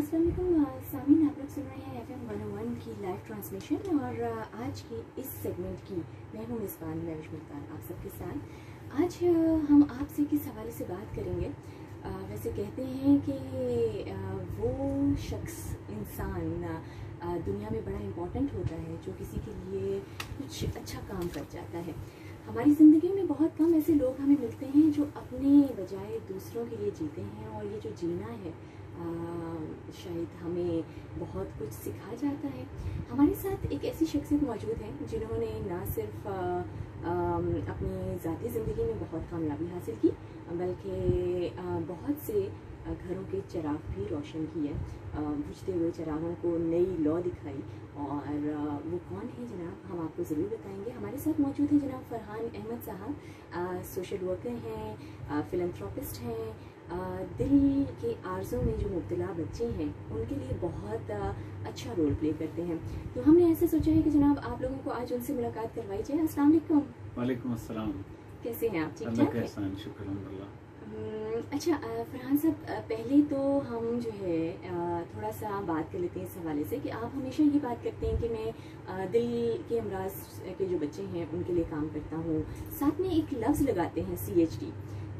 अस्सलाम वालेकुम सामीन, आप लोग सुन रहे हैं FM 101 की लाइव ट्रांसमिशन और आज की इस सेगमेंट की मैं हूँ मेज़बान महविश मुल्तान आप सबके साथ। आज हम आपसे किस हवाले से बात करेंगे। वैसे कहते हैं कि वो शख्स इंसान दुनिया में बड़ा इम्पोर्टेंट होता है जो किसी के लिए कुछ अच्छा काम कर जाता है। हमारी ज़िंदगी में बहुत कम ऐसे लोग हमें मिलते हैं जो अपने बजाय दूसरों के लिए जीते हैं और ये जो जीना है शायद हमें बहुत कुछ सिखा जाता है। हमारे साथ एक ऐसी शख्सियत मौजूद है जिन्होंने ना सिर्फ अपनी ज़ाती ज़िंदगी में बहुत कामयाबी हासिल की बल्कि बहुत से घरों के चिराग भी रोशन किए, बुझते हुए चिरागों को नई लौ दिखाई। और वो कौन है जनाब, हम आपको ज़रूर बताएंगे। हमारे साथ मौजूद हैं जनाब फरहान अहमद साहब, सोशल वर्कर हैं, फिलंथ्रोपिस्ट हैं। दिल के आर्ज़ों में जो मुब्तला बच्चे हैं उनके लिए बहुत अच्छा रोल प्ले करते हैं। तो हमने ऐसे सोचा है कि जनाब आप लोगों को आज उनसे मुलाकात करवाई जाए। अस्सलाम वालेकुम। वालेकुम अस्सलाम। कैसे हैं आप? ठीक अल्लाह ठाक का है? एहसान, शुक्र अल्हम्दुलिल्लाह। अच्छा फरहान साहब, पहले तो हम जो है थोड़ा सा बात कर लेते हैं इस हवाले से कि आप हमेशा ये बात करते हैं कि मैं दिल के अमराज के जो बच्चे हैं उनके लिए काम करता हूँ, साथ में एक लफ्ज़ लगाते हैं CHD।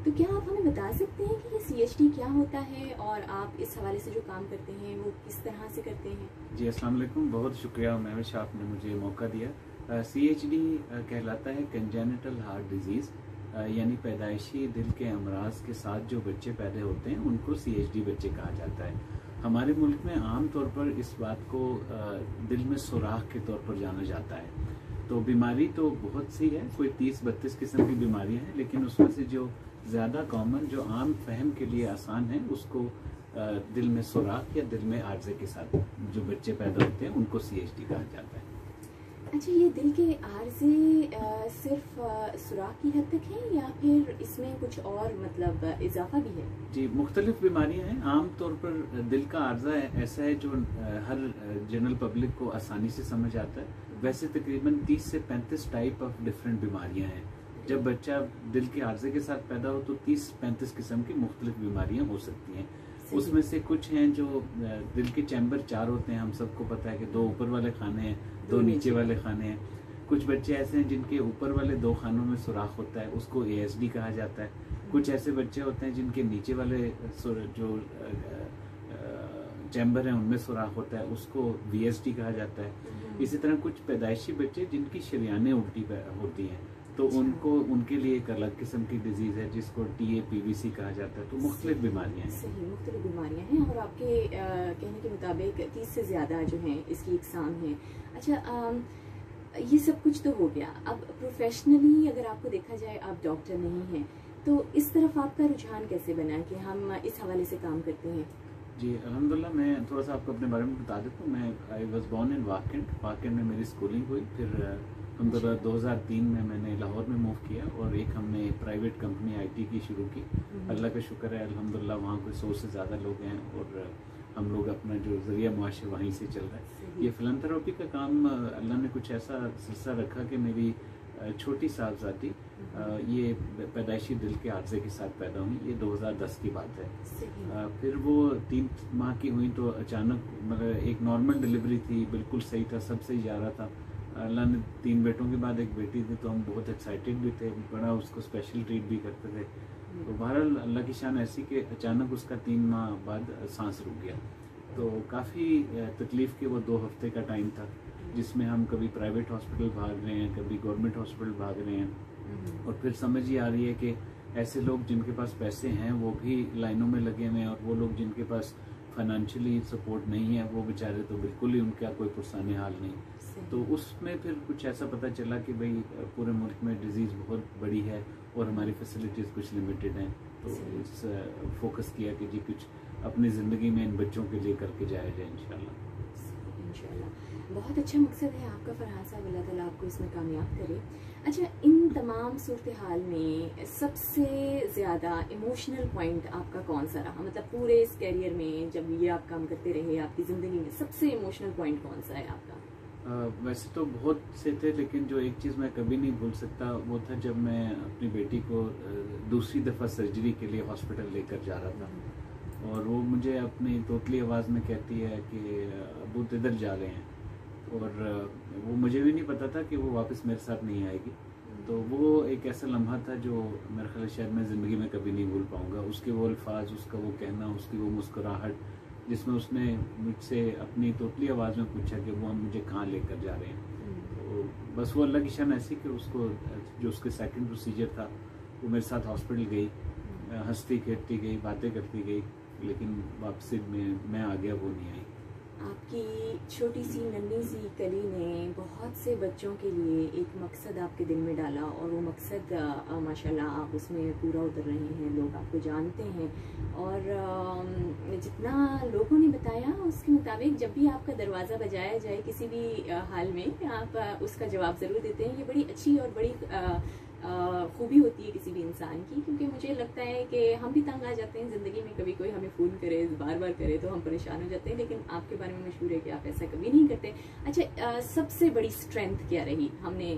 तो क्या आप हमें बता सकते हैं कि ये CHD क्या होता है और आप इस हवाले से जो काम करते हैं वो किस तरह से करते हैं? जी अस्सलाम वालेकुम, बहुत शुक्रिया महविश, आपने मुझे मौका दिया। CHD कहलाता है कंजेनिटल हार्ट डिजीज़, यानी पैदाइशी दिल के अमराज के साथ जो बच्चे पैदा होते हैं उनको CHD बच्चे कहा जाता है। हमारे मुल्क में आम तौर पर इस बात को दिल में सुराख के तौर पर जाना जाता है। तो बीमारी तो बहुत सी है, कोई 30-32 किस्म की बीमारियां हैं, लेकिन उसमें से जो ज़्यादा कॉमन, जो आम फहम के लिए आसान है, उसको दिल में सुराख या दिल में आर्जे के साथ जो बच्चे पैदा होते हैं उनको CHD कहा जाता है। अच्छा, ये दिल के आर्जे सिर्फ सुराख की हद तक है या फिर इसमें कुछ और मतलब इजाफा भी है? जी, मुख्तलिफ बीमारियां हैं। आम तौर पर दिल का आर्जा ऐसा है जो हर जनरल पब्लिक को आसानी से समझ आता है। वैसे तकरीबन 30 से 35 टाइप ऑफ डिफरेंट बीमारियां हैं। जब बच्चा दिल के आर्जे के साथ पैदा हो तो 30-35 किस्म की मुख्तलिफ बीमारियां हो सकती हैं। उसमें से कुछ हैं जो दिल के चैम्बर 4 होते हैं, हम सबको पता है कि 2 ऊपर वाले खाने हैं, 2 नीचे वाले खाने हैं। कुछ बच्चे ऐसे हैं जिनके ऊपर वाले 2 खानों में सुराख होता है, उसको ASD कहा जाता है। कुछ ऐसे बच्चे होते हैं जिनके नीचे वाले जो चैम्बर हैं उनमें सुराख होता है, उसको VSD कहा जाता है। इसी तरह कुछ पैदाइशी बच्चे जिनकी शरीयानें उल्टी होती हैं तो उनको, उनके लिए एक अलग किस्म की डिजीज़ है जिसको TAPVC कहा जाता है। तो मुख्तलिफ बीमारियाँ हैं। सही, मुख्तलिफ बीमारियाँ हैं और आपके कहने के मुताबिक 30 से ज़्यादा जो हैं इसकी इकसाम है। अच्छा, ये सब कुछ तो हो गया। अब प्रोफेशनली अगर आपको देखा जाए, आप डॉक्टर नहीं हैं, तो इस तरफ आपका रुझान कैसे बना कि हम इस हवाले से काम करते हैं? जी अल्हम्दुलिल्लाह, मैं थोड़ा सा आपको अपने बारे में बता देता हूँ। मैं आई वॉज बॉर्न इन वाकेंड में मेरी स्कूलिंग हुई। फिर अल्हम्दुलिल्लाह 2003 में मैंने लाहौर में मूव किया और एक हमने प्राइवेट कंपनी IT की शुरू की। अल्लाह का शुक्र है, अल्हम्दुलिल्लाह वहाँ कोई 100 से ज़्यादा लोग हैं और हम लोग अपना जो ज़रिया मुआश है वहीं से चल रहा है। ये फिलंथ्रोपी का काम अल्लाह ने कुछ ऐसा सिलसिला रखा कि मेरी छोटी साहबजादी ये पैदाइशी दिल के आर्जे के साथ पैदा हुई। ये 2010 की बात है। फिर वो 3 माह की हुई तो अचानक, मतलब एक नॉर्मल डिलीवरी थी, बिल्कुल सही था, सब सही जा रहा था। अल्लाह ने 3 बेटों के बाद एक बेटी दी तो हम बहुत एक्साइटेड भी थे, बड़ा उसको स्पेशल ट्रीट भी करते थे। तो बहरहाल अल्लाह की शान ऐसी कि अचानक उसका 3 माह बाद सांस रुक गया। तो काफ़ी तकलीफ़ के वो 2 हफ्ते का टाइम था जिसमें हम कभी प्राइवेट हॉस्पिटल भाग रहे हैं, कभी गवर्नमेंट हॉस्पिटल भाग रहे हैं। और फिर समझ ही आ रही है कि ऐसे लोग जिनके पास पैसे हैं वो भी लाइनों में लगे हुए हैं और वो लोग जिनके पास फाइनेंशियली सपोर्ट नहीं है वो बेचारे तो बिल्कुल ही, उनका कोई पुरसाने हाल नहीं। तो उसमें फिर कुछ ऐसा पता चला कि भाई पूरे मुल्क में डिजीज़ बहुत बड़ी है और हमारी फैसिलिटीज़ कुछ लिमिटेड हैं। तो इस फोकस किया कि जी कुछ अपनी ज़िंदगी में इन बच्चों के लिए करके जाया जाए इंशाल्लाह। बहुत अच्छा मकसद है आपका फरहान साहब, अल्लाह ताला आपको इसमें कामयाब करे। अच्छा, इन तमाम सूरत हाल में सबसे ज़्यादा इमोशनल पॉइंट आपका कौन सा रहा? मतलब पूरे इस कैरियर में जब ये आप काम करते रहे, आपकी ज़िंदगी में सबसे इमोशनल पॉइंट कौन सा है आपका? वैसे तो बहुत से थे, लेकिन जो एक चीज़ मैं कभी नहीं भूल सकता वो था जब मैं अपनी बेटी को दूसरी दफ़ा सर्जरी के लिए हॉस्पिटल लेकर जा रहा था। और वो मुझे अपनी तोतली आवाज़ में कहती है कि अबू तो इधर जा रहे हैं, और वो मुझे भी नहीं पता था कि वो वापस मेरे साथ नहीं आएगी। तो वो एक ऐसा लम्हा था जो मेरे ख्याल शायद मैं ज़िंदगी में कभी नहीं भूल पाऊँगा। उसके वो अल्फाज, उसका वो कहना, उसकी वो मुस्कुराहट, जिसमें उसने मुझसे अपनी तोतली आवाज़ में पूछा कि वो हम मुझे कहाँ लेकर जा रहे हैं। तो बस वो अल्लाह की शान ऐसी कि उसको जो उसके सेकंड प्रोसीजर था वो मेरे साथ हॉस्पिटल गई, हंसती खेलती गई, बातें करती गई, लेकिन वापसी में मैं आ गया, वो नहीं आई। आपकी छोटी सी नन्ही सी कली ने बहुत से बच्चों के लिए एक मकसद आपके दिल में डाला, और वो मकसद माशाल्लाह आप उसमें पूरा उतर रहे हैं। लोग आपको जानते हैं, और जितना लोगों ने बताया उसके मुताबिक जब भी आपका दरवाज़ा बजाया जाए किसी भी हाल में, आप उसका जवाब ज़रूर देते हैं। ये बड़ी अच्छी और बड़ी खूबी होती है किसी भी इंसान की, क्योंकि मुझे लगता है कि हम भी तंग आ जाते हैं ज़िंदगी में। कभी कोई हमें फ़ोन करे, बार बार करे, तो हम परेशान हो जाते हैं, लेकिन आपके बारे में मशहूर है कि आप ऐसा कभी नहीं करते। अच्छा, सबसे बड़ी स्ट्रेंथ क्या रही? हमने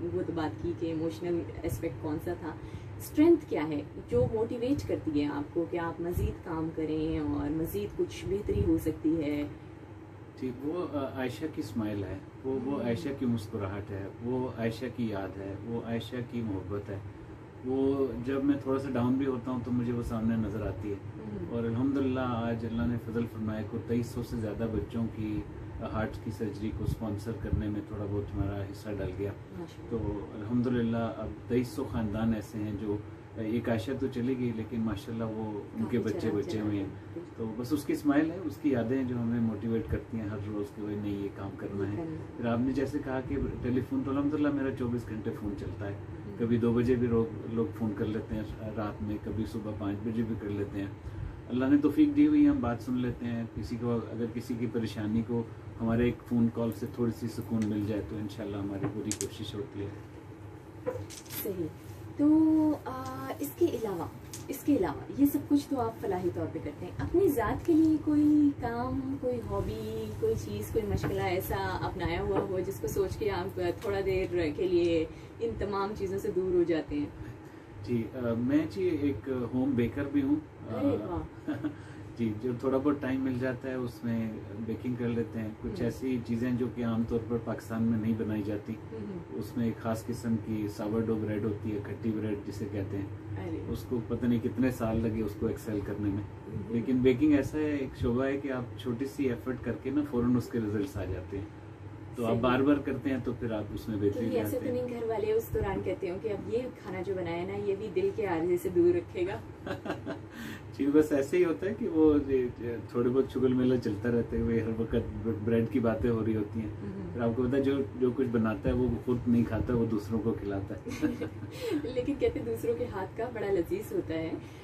वो तो बात की कि इमोशनल एस्पेक्ट कौन सा था, स्ट्रेंथ क्या है जो मोटिवेट करती है आपको कि आप मज़ीद काम करें और मज़ीद कुछ बेहतरी हो सकती है? जी, वो आयशा की स्माइल है, वो आयशा की मुस्कुराहट है, वो आयशा की याद है, वो आयशा की मोहब्बत है। वो जब मैं थोड़ा सा डाउन भी होता हूँ तो मुझे वो सामने नज़र आती है। और अल्हम्दुलिल्लाह आज अल्लाह ने फजल फरमाया को 2300 से ज़्यादा बच्चों की हार्ट की सर्जरी को स्पॉन्सर करने में थोड़ा बहुत हमारा हिस्सा डल गया। तो अल्हम्दुलिल्लाह अब 2300 ख़ानदान ऐसे हैं जो, एक आयशा तो चली गई लेकिन माशाल्लाह वो उनके बच्चे हुए हैं। तो बस उसकी स्माइल है, उसकी यादें जो हमें मोटिवेट करती हैं हर रोज़ के, वही नहीं ये काम करना है। फिर आपने जैसे कहा कि टेलीफोन, तो अल्हम्दुलिल्लाह मेरा 24 घंटे फ़ोन चलता है। कभी 2 बजे भी लोग फ़ोन कर लेते हैं रात में, कभी सुबह 5 बजे भी कर लेते हैं। अल्लाह ने तौफीक दी हुई है, हम बात सुन लेते हैं। किसी को अगर किसी की परेशानी को हमारे एक फ़ोन कॉल से थोड़ी सी सुकून मिल जाए तो इंशाल्लाह हमारी पूरी कोशिश होती है। सही। तो इसके अलावा ये सब कुछ तो आप फलाही तौर पे करते हैं। अपनी ज़ात के लिए कोई काम, कोई हॉबी, कोई चीज़, कोई मशगला ऐसा अपनाया हुआ हो जिसको सोच के आप थोड़ा देर के लिए इन तमाम चीज़ों से दूर हो जाते हैं? जी, मैं जी एक होम बेकर भी हूँ। जी, जो थोड़ा बहुत टाइम मिल जाता है उसमें बेकिंग कर लेते हैं। कुछ ऐसी चीज़ें जो कि आमतौर पर पाकिस्तान में नहीं बनाई जाती, उसमें एक ख़ास किस्म की सावरडो ब्रेड होती है, खट्टी ब्रेड जिसे कहते हैं। उसको पता नहीं कितने साल लगे उसको एक्सेल करने में, लेकिन बेकिंग ऐसा है, एक शोबा है कि आप छोटी सी एफर्ट करके ना फ़ौरन उसके रिजल्ट्स आ जाते हैं। तो आप बार बार करते हैं तो फिर आप उसमें बेहतरी लाते हैं। ऐसे तो नहीं घर वाले उस दौरान कहते हो कि अब ये खाना जो बनाया ना ये भी दिल के आर्जे से दूर रखेगा? जी, बस ऐसे ही होता है कि वो थोड़े बहुत चुगल मेला चलता रहता है, हर वक्त ब्रेड की बातें हो रही होती हैं। फिर आपको पता है जो कुछ बनाता है वो खुद नहीं खाता, वो दूसरों को खिलाता है। लेकिन कहते दूसरों के हाथ का बड़ा लजीज होता है।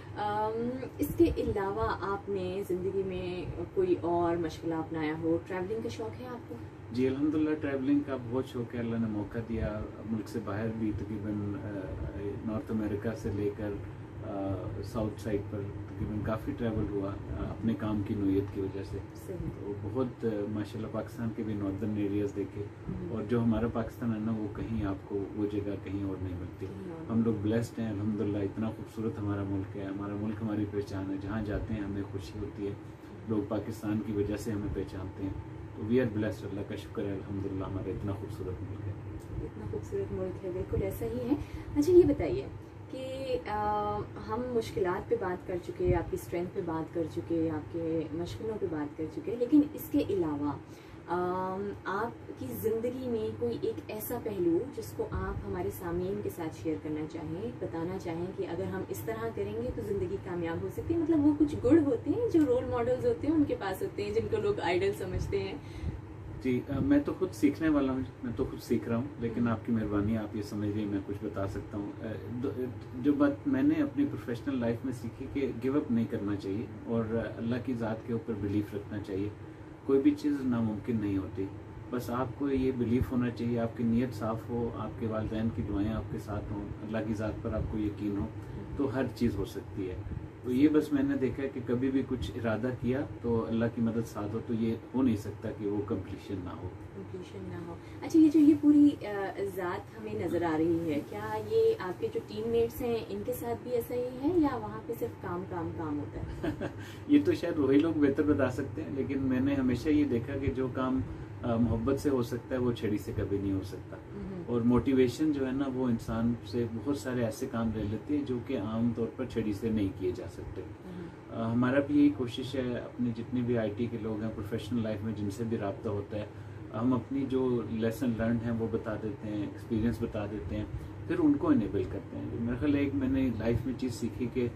इसके अलावा आपने ज़िंदगी में कोई और मशगला अपनाया हो? ट्रैवलिंग का शौक़ है आपको? जी, अल्हम्दुलिल्लाह ट्रैवलिंग का बहुत शौक़ है। अल्लाह ने मौका दिया मुल्क से बाहर भी, तकरीबन नॉर्थ अमेरिका से लेकर साउथ साइड पर तकरीबन काफ़ी ट्रैवल हुआ अपने काम की नोयत की वजह से। तो बहुत माशाल्लाह पाकिस्तान के भी नॉर्दर्न एरियाज़ देखे, और जो हमारा पाकिस्तान है ना वो कहीं आपको वो जगह कहीं और नहीं मिलती। हम लोग ब्लेस्ड हैं अल्हम्दुलिल्लाह, इतना खूबसूरत हमारा मुल्क है। हमारा मुल्क हमारी पहचान है, जहाँ जाते हैं हमें खुशी होती है, लोग पाकिस्तान की वजह से हमें पहचानते हैं। तो वी आर ब्लेस्ड, अल्लाह का शुक्र है अल्हम्दुलिल्लाह हमारा इतना खूबसूरत मुल्क है। इतना खूबसूरत मुल्क है, बिल्कुल ऐसा ही है। अच्छा, ये बताइए कि हम मुश्किलात पे बात कर चुके, आपकी स्ट्रेंथ पे बात कर चुके, आपके मशगलों पे बात कर चुके, लेकिन इसके अलावा आपकी ज़िंदगी में कोई एक ऐसा पहलू जिसको आप हमारे सामीन के साथ शेयर करना चाहें, बताना चाहें कि अगर हम इस तरह करेंगे तो ज़िंदगी कामयाब हो सकती है? मतलब वो कुछ गुण होते हैं जो रोल मॉडल्स होते हैं उनके पास होते हैं, जिनको लोग आइडल समझते हैं। जी, मैं तो खुद सीखने वाला हूँ, मैं तो खुद सीख रहा हूँ, लेकिन आपकी मेहरबानी, आप ये समझिए मैं कुछ बता सकता हूँ। जो बात मैंने अपनी प्रोफेशनल लाइफ में सीखी कि गिव अप नहीं करना चाहिए और अल्लाह की ज़ात के ऊपर बिलीफ रखना चाहिए। कोई भी चीज़ नामुमकिन नहीं होती, बस आपको ये बिलीफ होना चाहिए, आपकी नीयत साफ़ हो, आपके वालिदैन की दुआएं आपके साथ हों, अल्लाह की ज़ात पर आपको यकीन हो, तो हर चीज़ हो सकती है। तो ये बस मैंने देखा है कि कभी भी कुछ इरादा किया तो अल्लाह की मदद साथ हो तो ये हो नहीं सकता कि वो कंप्लीशन ना हो। अच्छा, ये जो ये पूरी ज़ात हमें नज़र आ रही है, क्या ये आपके जो टीममेट्स हैं इनके साथ भी ऐसा ही है या वहाँ पे सिर्फ काम काम काम होता है? ये तो शायद वही लोग बेहतर बता सकते हैं, लेकिन मैंने हमेशा ये देखा कि जो काम मोहब्बत से हो सकता है वो छड़ी से कभी नहीं हो सकता। और मोटिवेशन जो है ना वो इंसान से बहुत सारे ऐसे काम ले लेती है जो कि आम तौर पर छड़ी से नहीं किए जा सकते। हमारा भी यही कोशिश है, अपने जितने भी आईटी के लोग हैं प्रोफेशनल लाइफ में जिनसे भी रब्ता होता है, हम अपनी जो लेसन लर्न है वो बता देते हैं, एक्सपीरियंस बता देते हैं, फिर उनको इनेबल करते हैं। मेरे ख्याल एक मैंने लाइफ में चीज़ सीखी कि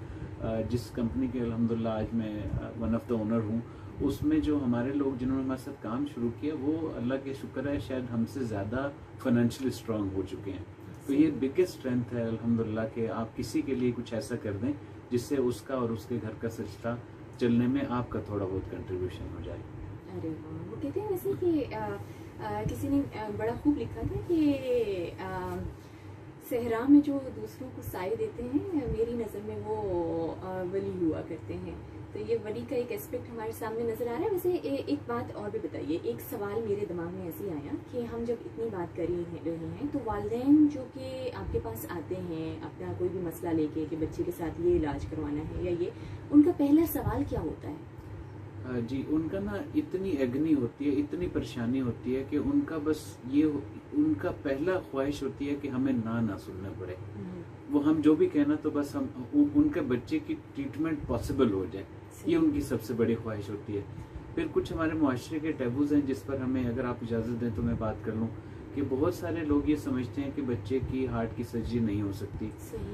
जिस कंपनी के अल्हम्दुलिल्लाह आज मैं वन ऑफ द ओनर हूँ, उसमें जो हमारे लोग जिन्होंने हमारे साथ काम शुरू किया वो अल्लाह के शुक्र है शायद हमसे ज़्यादा फाइनेंशियली स्ट्रांग हो चुके हैं। तो ये बिगेस्ट स्ट्रेंथ है अल्हम्दुलिल्लाह कि आप किसी के लिए कुछ ऐसा कर दें जिससे उसका और उसके घर का सिलसिला चलने में आपका थोड़ा बहुत कंट्रीब्यूशन हो जाए। अरे वाह, वो कहते हैं वैसे कि किसी ने बड़ा खूब लिखा था कि सहरा में जो दूसरों को साए देते हैं मेरी नज़र में वो वली हुआ करते हैं। तो ये वली का एक एस्पेक्ट हमारे सामने नज़र आ रहा है। वैसे एक बात और भी बताइए, एक सवाल मेरे दिमाग में ऐसे आया कि हम जब इतनी बात कर रहे हैं तो वालिदैन जो कि आपके पास आते हैं अपना कोई भी मसला लेके कि बच्चे के साथ ये इलाज करवाना है या ये, उनका पहला सवाल क्या होता है? जी, उनका ना इतनी एग्नी होती है, इतनी परेशानी होती है कि उनका बस ये उनका पहला ख्वाहिश होती है कि हमें ना सुनना पड़े। वो हम जो भी कहना तो बस हम उनके बच्चे की ट्रीटमेंट पॉसिबल हो जाए, ये उनकी सबसे बड़ी ख्वाहिश होती है। फिर कुछ हमारे मुआशरे के टैबूज हैं जिस पर हमें, अगर आप इजाज़त दें तो मैं बात कर लूँ, कि बहुत सारे लोग ये समझते हैं कि बच्चे की हार्ट की सर्जरी नहीं हो सकती।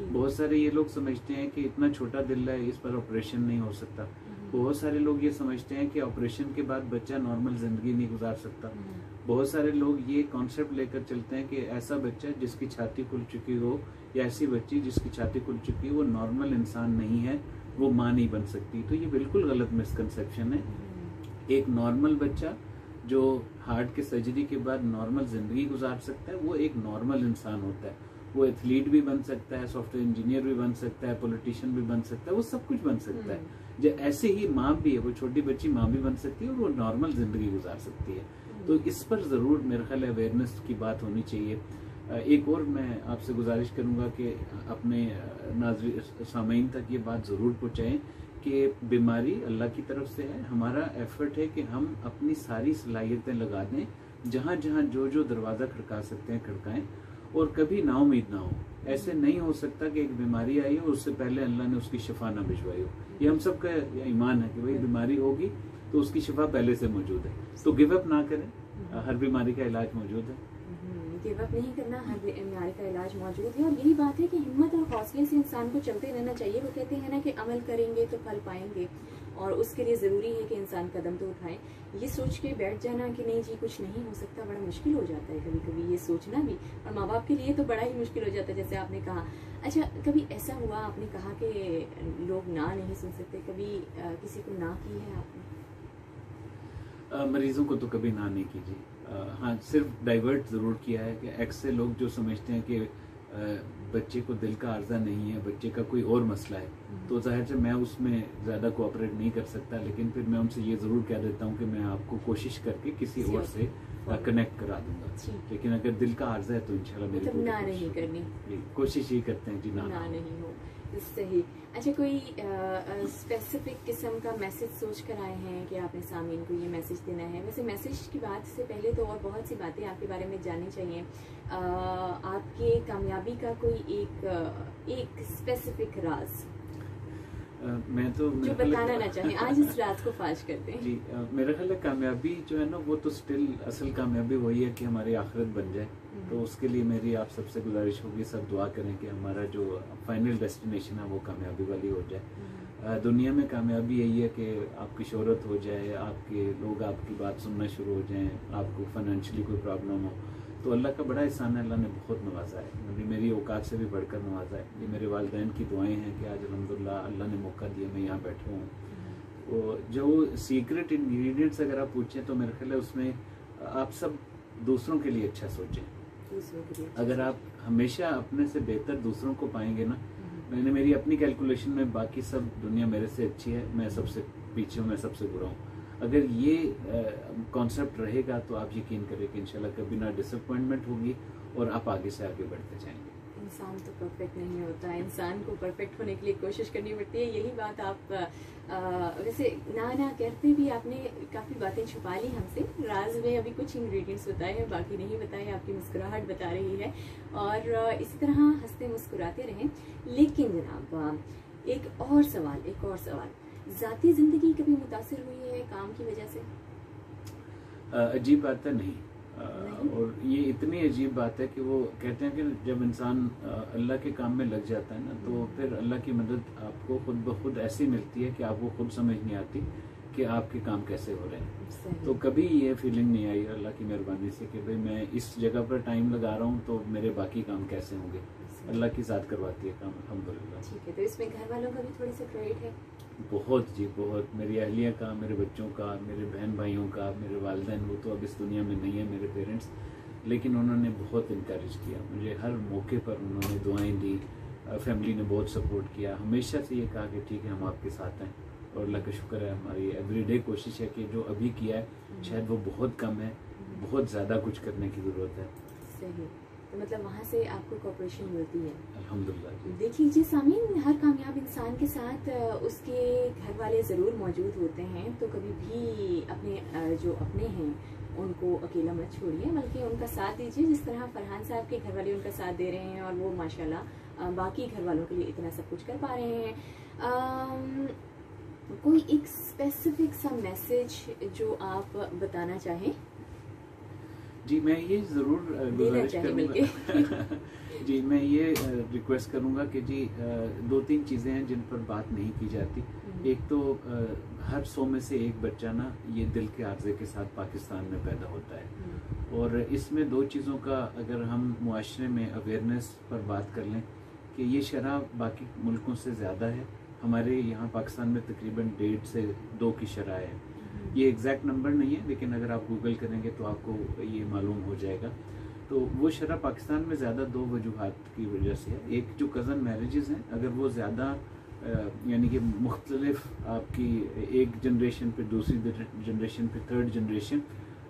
बहुत सारे ये लोग समझते हैं कि इतना छोटा दिल है, इस पर ऑपरेशन नहीं हो सकता। बहुत सारे लोग ये समझते हैं कि ऑपरेशन के बाद बच्चा नॉर्मल जिंदगी नहीं गुजार सकता। बहुत सारे लोग ये कॉन्सेप्ट लेकर चलते हैं कि ऐसा बच्चा जिसकी छाती खुल चुकी हो या ऐसी बच्ची जिसकी छाती खुल चुकी हो वो नॉर्मल इंसान नहीं है, वो माँ नहीं बन सकती। तो ये बिल्कुल गलत मिसकंसेप्शन है। एक नॉर्मल बच्चा जो हार्ट के सर्जरी के बाद नॉर्मल जिंदगी गुजार सकता है वो एक नॉर्मल इंसान होता है। वो एथलीट भी बन सकता है, सॉफ्टवेयर इंजीनियर भी बन सकता है, पॉलिटिशियन भी बन सकता है, वो सब कुछ बन सकता है। जो ऐसे ही माँ भी है, वो छोटी बच्ची माँ भी बन सकती है और वो नॉर्मल जिंदगी गुजार सकती है। तो इस पर ज़रूर मेरे ख्याल अवेयरनेस की बात होनी चाहिए। एक और मैं आपसे गुजारिश करूँगा कि अपने नाज़रीन सामीन तक ये बात ज़रूर पहुँचाएँ कि बीमारी अल्लाह की तरफ से है। हमारा एफर्ट है कि हम अपनी सारी सलाहियतें लगा दें, जहाँ जहाँ जो दरवाज़ा खड़का सकते हैं खड़काएँ, और कभी नाउमीद ना हो। ऐसे नहीं हो सकता कि एक बीमारी आई हो उससे पहले अल्लाह ने उसकी शिफा ना भिजवाई हो। ये हम सब का ईमान है कि भाई बीमारी होगी तो उसकी शिफा पहले से मौजूद है। तो गिव अप ना करें, हर बीमारी का इलाज मौजूद है। गिव अप नहीं करना, हर बीमारी का इलाज मौजूद है। और यही बात है कि हिम्मत और हौसले से इंसान को चलते रहना चाहिए। वो कहते हैं ना कि अमल करेंगे तो फल पाएंगे, और उसके लिए ज़रूरी है कि इंसान कदम तो उठाए। ये सोच के बैठ जाना कि नहीं जी कुछ नहीं हो सकता बड़ा मुश्किल हो जाता है कभी कभी, ये सोचना भी, और माँ बाप के लिए तो बड़ा ही मुश्किल हो जाता है, जैसे आपने कहा। अच्छा, कभी ऐसा हुआ, आपने कहा कि लोग ना नहीं सुन सकते, कभी किसी को ना की है आपने? मरीजों को तो कभी ना नहीं कीजिए। हाँ, सिर्फ डाइवर्ट ज़रूर किया है कि ऐसे लोग जो समझते हैं कि बच्चे को दिल का आर्जा नहीं है, बच्चे का कोई और मसला है, तो जाहिर से मैं उसमें ज़्यादा कोऑपरेट नहीं कर सकता। लेकिन फिर मैं उनसे ये ज़रूर कह देता हूँ कि मैं आपको कोशिश करके किसी और से कनेक्ट करा दूंगा। लेकिन अगर दिल का आर्जा है तो इंशाल्लाह मेरी मतलब ना नहीं करनी, कोशिश ही करते हैं जी ना नहीं हो। सही। अच्छा, कोई स्पेसिफिक किस्म का मैसेज सोच कर आए हैं कि आपने सामीन को ये मैसेज देना है? वैसे मैसेज की बात से पहले तो और बहुत सी बातें आपके बारे में जाननी चाहिए। आपके कामयाबी का कोई एक स्पेसिफिक राज मैं तो जो बताना ना चाहें, आज इस राज को फाश करते हैं। जी, मेरा ख्याल है कामयाबी जो है ना वो तो स्टिल असल कामयाबी वही है कि हमारी आखिरत बन जाए। तो उसके लिए मेरी आप सबसे गुजारिश होगी, सब दुआ करें कि हमारा जो फाइनल डेस्टिनेशन है वो कामयाबी वाली हो जाए। दुनिया में कामयाबी यही है कि आपकी शोहरत हो जाए, आपके लोग आपकी बात सुनना शुरू हो जाएं, आपको फाइनेंशियली कोई प्रॉब्लम हो, तो अल्लाह का बड़ा एहसान है, अल्लाह ने बहुत नवाजा है, अभी मेरी औकात से भी बढ़कर नवाजा है। ये मेरे वालिदैन की दुआएं हैं कि आज अल्हम्दुलिल्लाह अल्लाह ने मौका दिया, मैं यहाँ बैठा हूँ। तो जो सीक्रेट इंग्रेडिएंट्स अगर आप पूछें तो मेरे ख्याल है उसमें आप सब दूसरों के लिए अच्छा सोचें। अगर आप हमेशा अपने से बेहतर दूसरों को पाएंगे ना, मैंने मेरी अपनी कैलकुलेशन में बाकी सब दुनिया मेरे से अच्छी है, मैं सबसे पीछे हूँ, मैं सबसे बुरा हूँ। अगर ये कॉन्सेप्ट रहेगा तो आप यकीन करें कि इंशाल्लाह कभी ना डिसअपॉइंटमेंट होगी और आप आगे से आगे बढ़ते जाएंगे। इंसान तो परफेक्ट नहीं होता, इंसान को परफेक्ट होने के लिए कोशिश करनी पड़ती है। यही बात आप वैसे ना करते भी आपने काफ़ी बातें छुपा ली हमसे। राज में अभी कुछ इंग्रेडिएंट्स बताए हैं, बाकी नहीं बताए। आपकी मुस्कुराहट बता रही है और इसी तरह हंसते मुस्कुराते रहें। लेकिन जनाब एक और सवाल, ज़ाती ज़िंदगी कभी मुतासिर हुई है काम की वजह से? अजीब बात है, नहीं। और ये इतनी अजीब बात है कि वो कहते हैं कि जब इंसान अल्लाह के काम में लग जाता है ना, तो फिर अल्लाह की मदद आपको खुद ब खुद ऐसी मिलती है कि आपको खुद समझ नहीं आती कि आपके काम कैसे हो रहे हैं। तो कभी ये फीलिंग नहीं आई अल्लाह की मेहरबानी से कि भाई मैं इस जगह पर टाइम लगा रहा हूँ तो मेरे बाकी काम कैसे होंगे। अल्लाह की ज़ात करवाती है काम, अल्हम्दुलिल्लाह। ठीक है, तो इसमें घर वालों का भी थोड़ी सा क्रेडिट है? बहुत जी, बहुत। मेरी अहलिया का, मेरे बच्चों का, मेरे बहन भाइयों का, मेरे वालिदैन, वो तो अब इस दुनिया में नहीं है मेरे पेरेंट्स, लेकिन उन्होंने बहुत इनकरेज किया मुझे। हर मौके पर उन्होंने दुआएं दी, फैमिली ने बहुत सपोर्ट किया। हमेशा से ये कहा कि ठीक है हम आपके साथ हैं, और अल्लाह का शुक्र है हमारी एवरीडे कोशिश है कि जो अभी किया है शायद वो बहुत कम है, बहुत ज़्यादा कुछ करने की ज़रूरत है। सही, तो मतलब वहाँ से आपको कोऑपरेशन मिलती है, अल्हम्दुलिल्लाह। देख लीजिए सामीन, हर कामयाब इंसान के साथ उसके घर वाले ज़रूर मौजूद होते हैं। तो कभी भी अपने जो अपने हैं उनको अकेला मत छोड़िए, बल्कि उनका साथ दीजिए। जिस तरह फरहान साहब के घर वाले उनका साथ दे रहे हैं और वो माशाल्लाह बाकी घर वालों के लिए इतना सब कुछ कर पा रहे हैं। कोई एक स्पेसिफिक सा मैसेज जो आप बताना चाहें? जी, मैं ये ज़रूर गुजारिश करूँगा जी, मैं ये रिक्वेस्ट करूँगा कि जी 2-3 चीज़ें हैं जिन पर बात नहीं की जाती। एक तो हर 100 में से एक बच्चा ना ये दिल के आर्जे के साथ पाकिस्तान में पैदा होता है, और इसमें 2 चीज़ों का अगर हम मुआशरे में अवेयरनेस पर बात कर लें कि ये शरह बाकी मुल्कों से ज़्यादा है। हमारे यहाँ पाकिस्तान में तकरीबन 1.5 से 2 की शरह है। ये एग्जैक्ट नंबर नहीं है, लेकिन अगर आप गूगल करेंगे तो आपको ये मालूम हो जाएगा। तो वो शरह पाकिस्तान में ज़्यादा 2 वजूहात की वजह से है। एक जो कज़न मैरिजेज़ हैं, अगर वो ज़्यादा यानी कि मुख्तलिफ आपकी एक जनरेशन पे, दूसरी जनरेशन पे, थर्ड जनरेशन,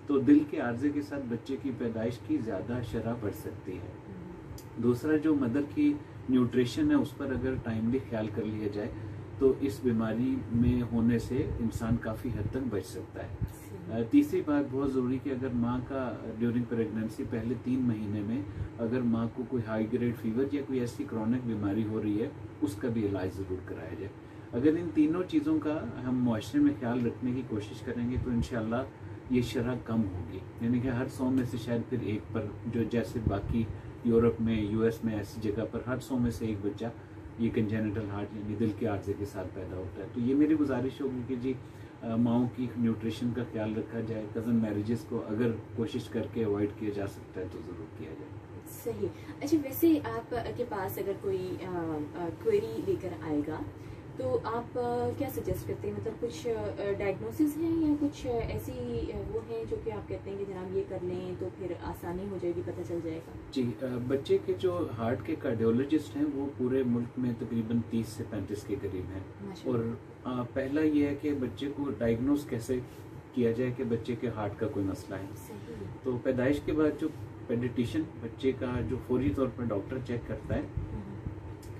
तो दिल के आर्जे के साथ बच्चे की पैदाइश की ज़्यादा शरह बढ़ सकती है। दूसरा, जो मदर की न्यूट्रिशन है उस पर अगर टाइमली ख्याल कर लिया जाए तो इस बीमारी में होने से इंसान काफ़ी हद तक बच सकता है। तीसरी बात बहुत ज़रूरी कि अगर माँ का ड्यूरिंग प्रेगनेंसी पहले 3 महीने में अगर माँ को कोई हाई ग्रेड फीवर या कोई ऐसी क्रॉनिक बीमारी हो रही है, उसका भी इलाज ज़रूर कराया जाए। अगर इन तीनों चीज़ों का हम मुआशरे में ख्याल रखने की कोशिश करेंगे तो इंशाल्लाह ये शरह कम होगी। यानी कि हर 100 में से शायद फिर एक पर, जो जैसे बाकी यूरोप में, यूएस में ऐसी जगह पर हर 100 में से एक बच्चा ये कंजेनिटल हार्ट यानी दिल के आर्जे के साथ पैदा होता है। तो ये मेरी गुजारिश होगी कि जी माओं की न्यूट्रिशन का ख्याल रखा जाए। कज़न मैरिजेस को अगर कोशिश करके अवॉइड किया जा सकता है तो ज़रूर किया जाए। सही। अच्छा, वैसे आपके पास अगर कोई क्वेरी लेकर आएगा तो आप क्या सजेस्ट करते हैं? मतलब कुछ डायग्नोसिस हैं या कुछ ऐसी वो हैं जो कि आप कहते हैं कि जनाब ये कर लें तो फिर आसानी हो जाएगी, पता चल जाएगा? जी, बच्चे के जो हार्ट के कार्डियोलॉजिस्ट हैं वो पूरे मुल्क में तकरीबन 30 से 35 के करीब हैं। और पहला ये है कि बच्चे को डायग्नोस कैसे किया जाए कि बच्चे के हार्ट का कोई मसला है। तो पैदाइश के बाद जो पेडिट्रिशियन बच्चे का जो फौरी तौर पर डॉक्टर चेक करता है,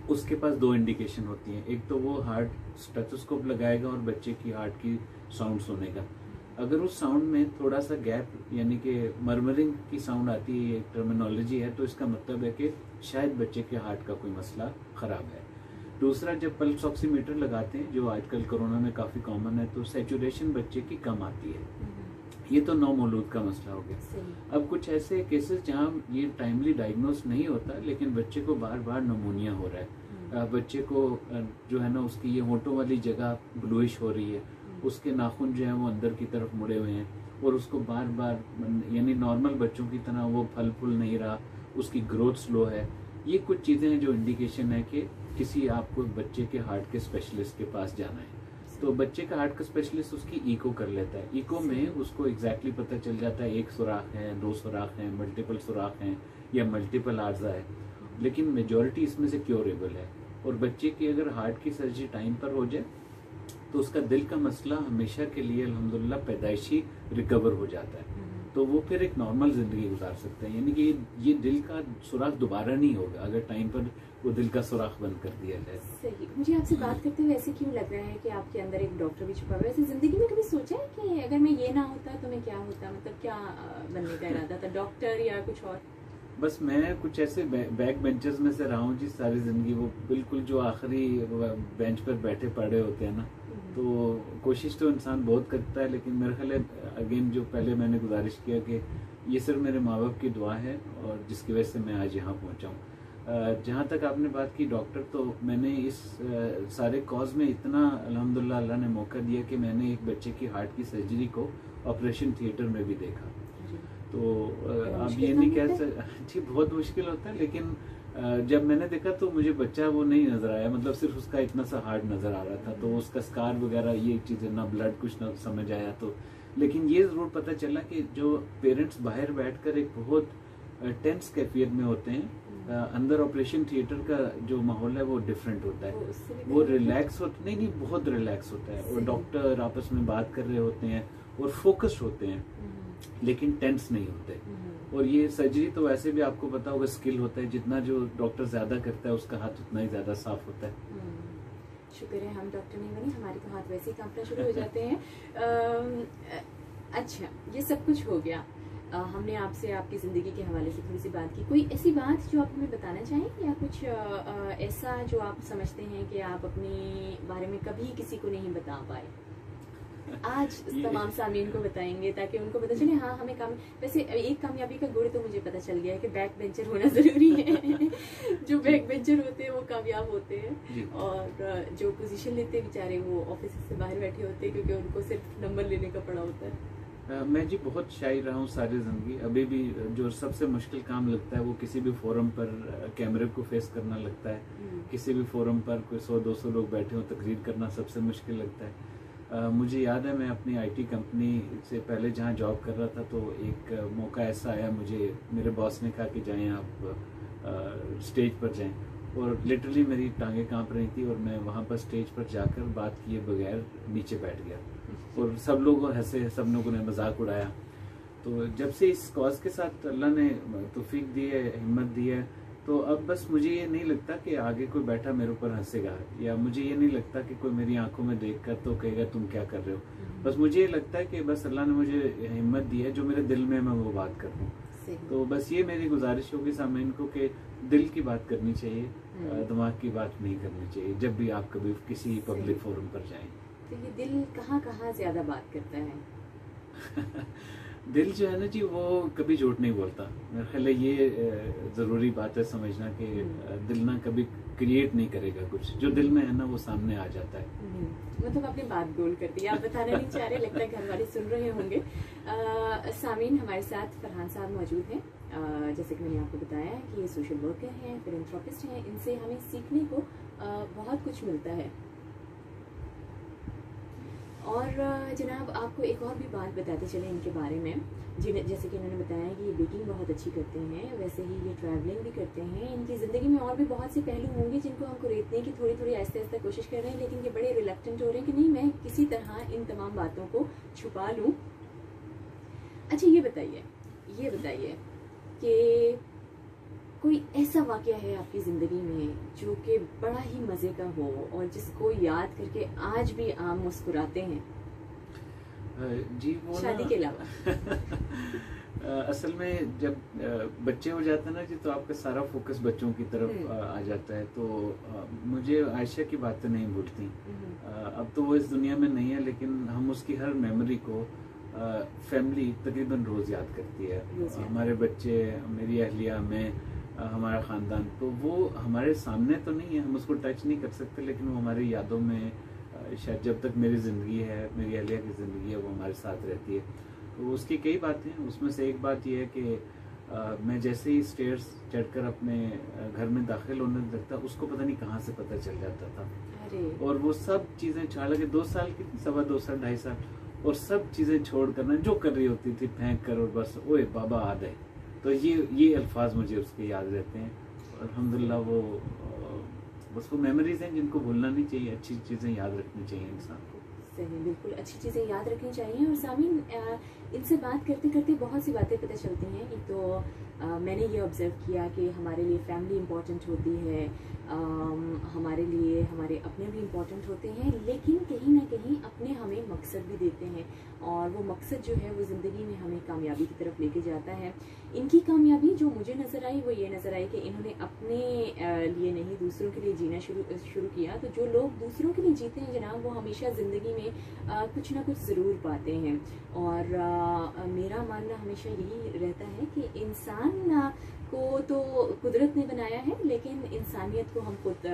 उसके पास 2 इंडिकेशन होती हैं। एक तो वो हार्ट स्टेथोस्कोप लगाएगा और बच्चे की हार्ट की साउंड सुनेगा। अगर उस साउंड में थोड़ा सा गैप यानी कि मर्मरिंग की साउंड आती है, एक टर्मिनोलॉजी है, तो इसका मतलब है कि शायद बच्चे के हार्ट का कोई मसला ख़राब है। दूसरा, जब पल्स ऑक्सीमीटर लगाते हैं जो आजकल कोरोना में काफ़ी कॉमन है, तो सैचुरेशन बच्चे की कम आती है। ये तो नौमौलूद का मसला हो गया। अब कुछ ऐसे केसेस जहाँ ये टाइमली डायग्नोस नहीं होता लेकिन बच्चे को बार बार नमोनिया हो रहा है, बच्चे को जो है ना उसकी ये होंठों वाली जगह ब्लूइश हो रही है, उसके नाखून जो है वो अंदर की तरफ मुड़े हुए हैं और उसको बार बार यानी नॉर्मल बच्चों की तरह वो फल फूल नहीं रहा, उसकी ग्रोथ स्लो है। ये कुछ चीज़ें हैं जो इंडिकेशन है कि किसी आपको बच्चे के हार्ट के स्पेशलिस्ट के पास जाना है। तो बच्चे का हार्ट का स्पेशलिस्ट उसकी इको कर लेता है। इको में उसको एग्जैक्टली पता चल जाता है 1 सुराख है, 2 सुराख हैं, मल्टीपल सुराख हैं या मल्टीपल आर्जा है। लेकिन मेजॉरिटी इसमें से क्योरेबल है। और बच्चे की अगर हार्ट की सर्जरी टाइम पर हो जाए तो उसका दिल का मसला हमेशा के लिए अल्हम्दुलिल्लाह पैदाइशी रिकवर हो जाता है, तो वो फिर एक नॉर्मल जिंदगी गुजार सकते हैं। यानी कि ये दिल का सुराख दोबारा नहीं होगा अगर टाइम पर वो दिल का सुराख बंद कर दिया जाए। सही। मुझे आपसे बात करते हुए ऐसे क्यों लग रहा है कि आपके अंदर एक डॉक्टर भी छुपा हुआ है? ऐसे जिंदगी में कभी सोचा है कि अगर मैं ये ना होता तो मैं क्या होता, मतलब क्या बनने का इरादा था, डॉक्टर या कुछ और? बस मैं कुछ ऐसे बैक बेंचर्स में से रहा हूँ जी सारी जिंदगी, वो बिल्कुल जो आखिरी बेंच पर बैठे पड़े होते हैं ना, तो कोशिश तो इंसान बहुत करता है, लेकिन मेरे ख्याल अगेन जो पहले मैंने गुजारिश किया कि ये सिर्फ मेरे माँ बाप की दुआ है और जिसकी वजह से मैं आज यहाँ पहुँचा हूँ। जहाँ तक आपने बात की डॉक्टर, तो मैंने इस सारे कॉज में इतना अल्हम्दुलिल्लाह अल्लाह ने मौका दिया कि मैंने एक बच्चे की हार्ट की सर्जरी को ऑपरेशन थिएटर में भी देखा। तो आप ये नहीं कह सकते जी, बहुत मुश्किल होता है, लेकिन जब मैंने देखा तो मुझे बच्चा वो नहीं नजर आया, मतलब सिर्फ उसका इतना सा हार्ट नजर आ रहा था, तो उसका स्कार वगैरह ये चीजें ना ब्लड कुछ ना समझ आया। तो लेकिन ये जरूर पता चला कि जो पेरेंट्स बाहर बैठकर एक बहुत टेंस कैफियत में होते हैं, अंदर ऑपरेशन थिएटर का जो माहौल है वो डिफरेंट होता है, वो रिलैक्स होता नहीं, बहुत रिलैक्स होता है, और डॉक्टर आपस में बात कर रहे होते हैं और फोकस्ड होते हैं, लेकिन टेंस नहीं होते। और ये सर्जरी तो वैसे भी आपको पता होगा स्किल होता है, जितना जो डॉक्टर ज्यादा करता है उसका हाथ उतना ही ज्यादा साफ होता है। शुक्र है हम डॉक्टर नहीं बने, हमारे तो हाथ वैसे ही कांपना शुरू हो जाते हैं। अच्छा, ये सब कुछ हो गया, हमने आपसे आपकी ज़िंदगी के हवाले से थोड़ी सी बात की। कोई ऐसी बात जो आप हमें बताना चाहें, या कुछ ऐसा जो आप समझते हैं कि आप अपने बारे में कभी किसी को नहीं बता पाए, आज तमाम सामीन को बताएंगे ताकि उनको पता चले? हाँ, हमें वैसे एक कामयाबी का गुण तो मुझे पता चल गया है कि बैक बेंचर होना जरूरी है। जो बैक बेंचर होते हैं वो कामयाब होते हैं, और जो पोजीशन लेते हैं बेचारे वो ऑफिस से बाहर बैठे होते हैं क्योंकि उनको सिर्फ नंबर लेने का पड़ा होता है। मैं जी बहुत शाय रहा हूँ सारी जिंदगी, अभी भी जो सबसे मुश्किल काम लगता है वो किसी भी फोरम पर कैमरे को फेस करना लगता है, किसी भी फोरम पर कोई 100-200 लोग बैठे हो तकरीर करना सबसे मुश्किल लगता है। मुझे याद है मैं अपनी आईटी कंपनी से पहले जहाँ जॉब कर रहा था, तो एक मौका ऐसा आया, मुझे मेरे बॉस ने कहा कि जाएं आप स्टेज पर जाएं, और लिटरली मेरी टांगें कांप रही थी और मैं वहाँ पर स्टेज पर जाकर बात किए बगैर नीचे बैठ गया, और सब लोग हंसे, सब लोगों ने मजाक उड़ाया। तो जब से इस कॉज के साथ अल्लाह ने तौफीक दी है, हिम्मत दी है, तो अब बस मुझे ये नहीं लगता कि आगे कोई बैठा मेरे ऊपर हंसेगा, या मुझे ये नहीं लगता कि कोई मेरी आंखों में देखकर तो कहेगा तुम क्या कर रहे हो। बस मुझे ये लगता है कि बस अल्लाह ने मुझे हिम्मत दी है, जो मेरे दिल में मैं वो बात कर दूँ। तो बस ये मेरी गुजारिश होगी सामईन को कि दिल की बात करनी चाहिए, दिमाग की बात नहीं करनी चाहिए जब भी आप कभी किसी पब्लिक फोरम पर जाएं। तो ये दिल कहाँ ज्यादा बात करता है? दिल जो है ना जी, वो कभी झूठ नहीं बोलता। मेरे ख्याल है ये जरूरी बात है समझना कि दिल ना कभी क्रिएट नहीं करेगा, कुछ जो दिल में है ना वो सामने आ जाता है। मतलब आपने बात गोल कर दी, आप बताना नहीं चाह रहे, लगता है घर वाले सुन रहे होंगे। सामीन, हमारे साथ फरहान साहब मौजूद हैं। जैसे कि मैंने आपको बताया कि ये सोशल वर्कर हैं, फिलैंथ्रोपिस्ट हैं, इनसे हमें सीखने को बहुत कुछ मिलता है। और जनाब आपको एक और भी बात बताते चले इनके बारे में, जैसे कि इन्होंने बताया कि ये बेकिंग बहुत अच्छी करते हैं, वैसे ही ये ट्रैवलिंग भी करते हैं। इनकी ज़िंदगी में और भी बहुत से पहलू होंगे जिनको हमको रेतने की थोड़ी थोड़ी आहिस्ता आहिस्ता कोशिश कर रहे हैं, लेकिन ये बड़े रिलक्टेंट हो रहे हैं कि नहीं, मैं किसी तरह इन तमाम बातों को छुपा लूँ। अच्छा, ये बताइए कि कोई ऐसा वाकया है आपकी ज़िंदगी में जो कि बड़ा ही मज़े का हो और जिसको याद करके आज भी आप मुस्कुराते हैं? जी, वो शादी के अलावा। असल में जब बच्चे हो जाते हैं ना जी, तो आपका सारा फोकस बच्चों की तरफ आ जाता है। तो मुझे आयशा की बातें नहीं भूलती। अब तो वो इस दुनिया में नहीं है, लेकिन हम उसकी हर मेमोरी को फैमिली तकरीबन रोज़ याद करती है। हमारे बच्चे, मेरी अहलिया, मैं, हमारा ख़ानदान, तो वो हमारे सामने तो नहीं है, हम उसको टच नहीं कर सकते, लेकिन वो हमारी यादों में शायद जब तक मेरी ज़िंदगी है, मेरी अहलिया की ज़िंदगी है, वो हमारे साथ रहती है। तो उसकी कई बातें हैं, उसमें से एक बात यह है कि मैं जैसे ही स्टेयर्स चढ़कर अपने घर में दाखिल होने लगता, उसको पता नहीं कहाँ से पता चल जाता था। और वो सब चीज़ें छाड़ के 2 साल की, 2.25 साल, 2.5 साल, और सब चीज़ें छोड़ कर ना जो कर रही होती थी फेंक कर, और बस ओए बाबा आ गए। तो ये अल्फाज मुझे उसके याद रहते हैं। अल्हम्दुलिल्लाह वो बस वो मेमोरीज हैं जिनको भूलना नहीं चाहिए, अच्छी चीज़ें याद रखनी चाहिए इंसान को। सही, बिल्कुल अच्छी चीज़ें याद रखनी चाहिए। और सामीन, इनसे बात करते करते बहुत सी बातें पता चलती हैं। एक तो मैंने ये ऑब्ज़र्व किया कि हमारे लिए फैमिली इम्पॉर्टेंट होती है, हमारे लिए हमारे अपने भी इम्पॉर्टेंट होते हैं, लेकिन कहीं ना कहीं अपने हमें मकसद भी देते हैं, और वो मकसद जो है वो ज़िंदगी में हमें कामयाबी की तरफ लेके जाता है। इनकी कामयाबी जो मुझे नज़र आई वो ये नज़र आई कि इन्होंने अपने लिए नहीं, दूसरों के लिए जीना शुरू किया। तो जो लोग दूसरों के लिए जीते हैं जनाब, वो हमेशा ज़िंदगी में कुछ ना कुछ ज़रूर पाते हैं। और मेरा मानना हमेशा यही रहता है कि इंसान को तो कुदरत ने बनाया है, लेकिन इंसानियत को हम खुद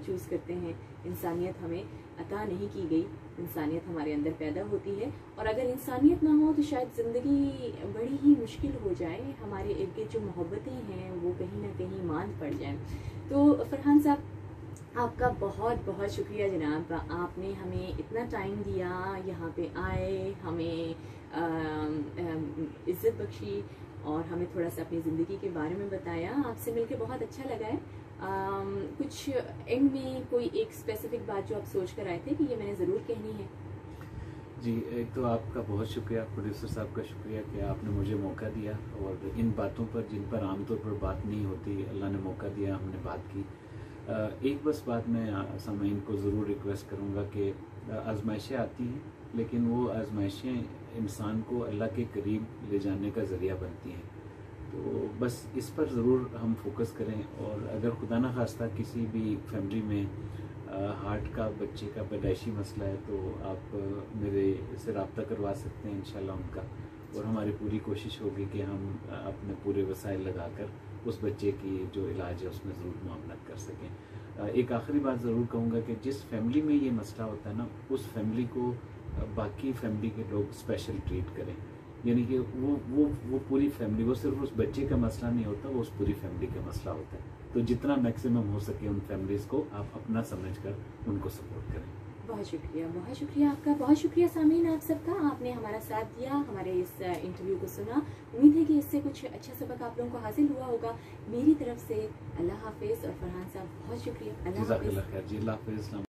चूज़ करते हैं। इंसानियत हमें अता नहीं की गई, इंसानियत हमारे अंदर पैदा होती है। और अगर इंसानियत ना हो तो शायद ज़िंदगी बड़ी ही मुश्किल हो जाए, हमारे इर्द गिर्द जो मोहब्बतें हैं वो कहीं ना कहीं मांद पड़ जाएं। तो फरहान साहब, आपका बहुत बहुत शुक्रिया जनाब, आपने हमें इतना टाइम दिया, यहाँ पे आए, हमें इज़्ज़त बख्शी और हमें थोड़ा सा अपनी ज़िंदगी के बारे में बताया। आपसे मिलके बहुत अच्छा लगा है। कुछ एंड में कोई एक स्पेसिफिक बात जो आप सोच कर आए थे कि ये मैंने ज़रूर कहनी है? जी, एक तो आपका बहुत शुक्रिया, प्रोड्यूसर साहब का शुक्रिया कि आपने मुझे मौका दिया, और इन बातों पर जिन पर आमतौर पर बात नहीं होती, अल्लाह ने मौका दिया, हमने बात की। एक बस बात मैं सामीन को ज़रूर रिक्वेस्ट करूँगा कि आजमाइशें आती हैं, लेकिन वो आजमाइशें इंसान को अल्लाह के करीब ले जाने का ज़रिया बनती हैं। तो बस इस पर ज़रूर हम फोकस करें। और अगर खुदा न खास्ता किसी भी फैमिली में हार्ट का, बच्चे का पैदाइशी मसला है, तो आप मेरे से रब्ता करवा सकते हैं इंशाल्लाह उनका, और हमारी पूरी कोशिश होगी कि हम अपने पूरे वसाइल लगाकर उस बच्चे की जो इलाज है उसमें ज़रूर मुआवनत कर सकें। एक आखिरी बात ज़रूर कहूँगा कि जिस फैमिली में ये मसला होता है ना, उस फैमिली को बाकी फैमिली के लोग स्पेशल ट्रीट करें। यानी कि वो पूरी फैमिली, वो सिर्फ उस बच्चे का मसला नहीं होता, वो उस पूरी फैमिली का मसला होता है। तो जितना मैक्सिमम हो सके उन फैमिलीज़ को आप अपना समझकर उनको सपोर्ट करें। बहुत शुक्रिया आपका, बहुत शुक्रिया सामीन आप सबका। आपने हमारा साथ दिया, हमारे इस इंटरव्यू को सुना। उम्मीद है कि इससे कुछ अच्छा सबक आप लोगों को हासिल हुआ होगा। मेरी तरफ से अल्लाह हाफिज़, और फरहान साहब बहुत शुक्रिया। अल्लाह हाफिज़।